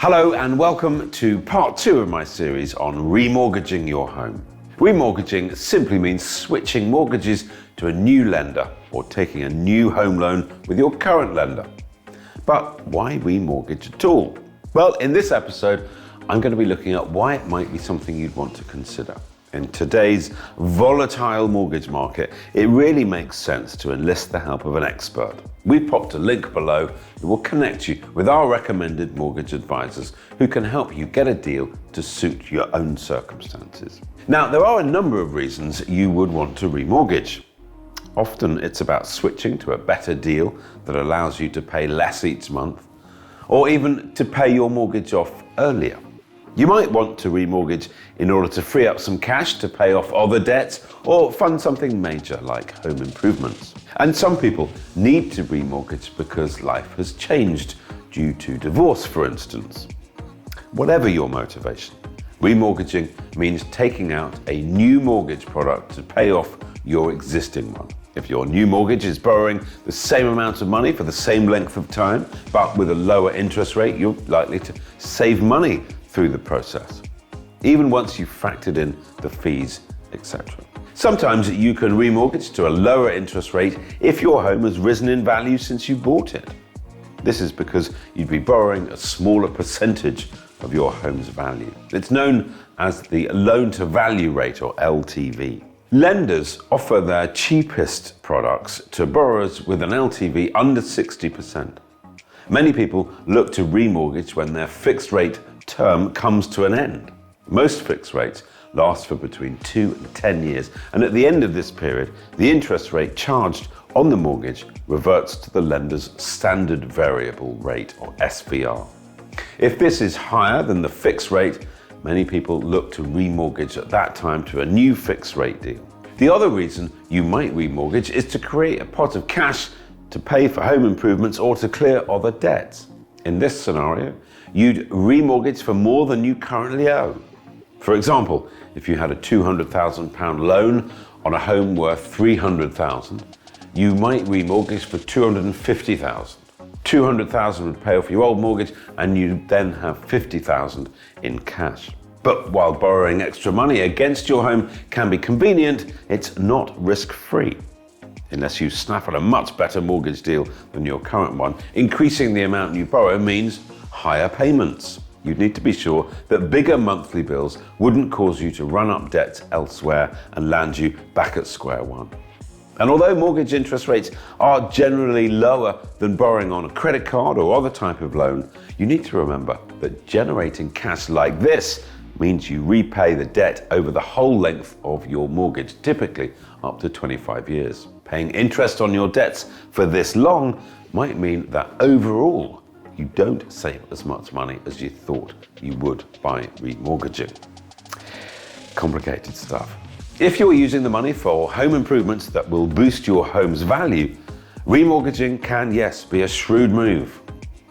Hello and welcome to part 2 of my series on remortgaging your home. Remortgaging simply means switching mortgages to a new lender or taking a new home loan with your current lender. But why remortgage at all? Well, in this episode, I'm going to be looking at why it might be something you'd want to consider. In today's volatile mortgage market, it really makes sense to enlist the help of an expert. We've popped a link below that will connect you with our recommended mortgage advisors who can help you get a deal to suit your own circumstances. Now, there are a number of reasons you would want to remortgage. Often it's about switching to a better deal that allows you to pay less each month, or even to pay your mortgage off earlier. You might want to remortgage in order to free up some cash to pay off other debts or fund something major like home improvements. And some people need to remortgage because life has changed due to divorce, for instance. Whatever your motivation, remortgaging means taking out a new mortgage product to pay off your existing one. If your new mortgage is borrowing the same amount of money for the same length of time, but with a lower interest rate, you're likely to save money through the process, even once you've factored in the fees, etc. Sometimes you can remortgage to a lower interest rate if your home has risen in value since you bought it. This is because you'd be borrowing a smaller percentage of your home's value. It's known as the loan to value rate, or LTV. Lenders offer their cheapest products to borrowers with an LTV under 60%. Many people look to remortgage when their fixed rate term comes to an end. Most fixed rates last for between 2 and 10 years, and at the end of this period, the interest rate charged on the mortgage reverts to the lender's standard variable rate, or SVR. If this is higher than the fixed rate, many people look to remortgage at that time to a new fixed rate deal. The other reason you might remortgage is to create a pot of cash to pay for home improvements or to clear other debts. In this scenario, you'd remortgage for more than you currently owe. For example, if you had a £200,000 loan on a home worth £300,000, you might remortgage for £250,000. £200,000 would pay off your old mortgage and you'd then have £50,000 in cash. But while borrowing extra money against your home can be convenient, it's not risk-free. Unless you snap at a much better mortgage deal than your current one, increasing the amount you borrow means higher payments. You'd need to be sure that bigger monthly bills wouldn't cause you to run up debts elsewhere and land you back at square one. And although mortgage interest rates are generally lower than borrowing on a credit card or other type of loan, you need to remember that generating cash like this means you repay the debt over the whole length of your mortgage, typically up to 25 years. Paying interest on your debts for this long might mean that overall you don't save as much money as you thought you would by remortgaging. Complicated stuff. If you're using the money for home improvements that will boost your home's value, remortgaging can, yes, be a shrewd move.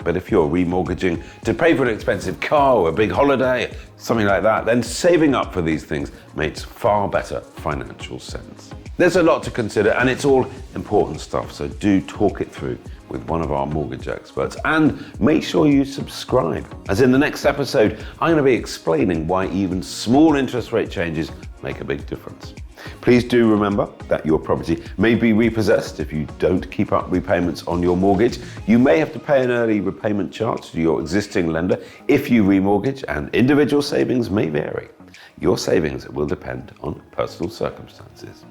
But if you're remortgaging to pay for an expensive car or a big holiday, something like that, then saving up for these things makes far better financial sense. There's a lot to consider and it's all important stuff, so do talk it through with one of our mortgage experts and make sure you subscribe, as in the next episode I'm going to be explaining why even small interest rate changes make a big difference. Please do remember that your property may be repossessed if you don't keep up repayments on your mortgage. You may have to pay an early repayment charge to your existing lender if you remortgage, and individual savings may vary. Your savings will depend on personal circumstances.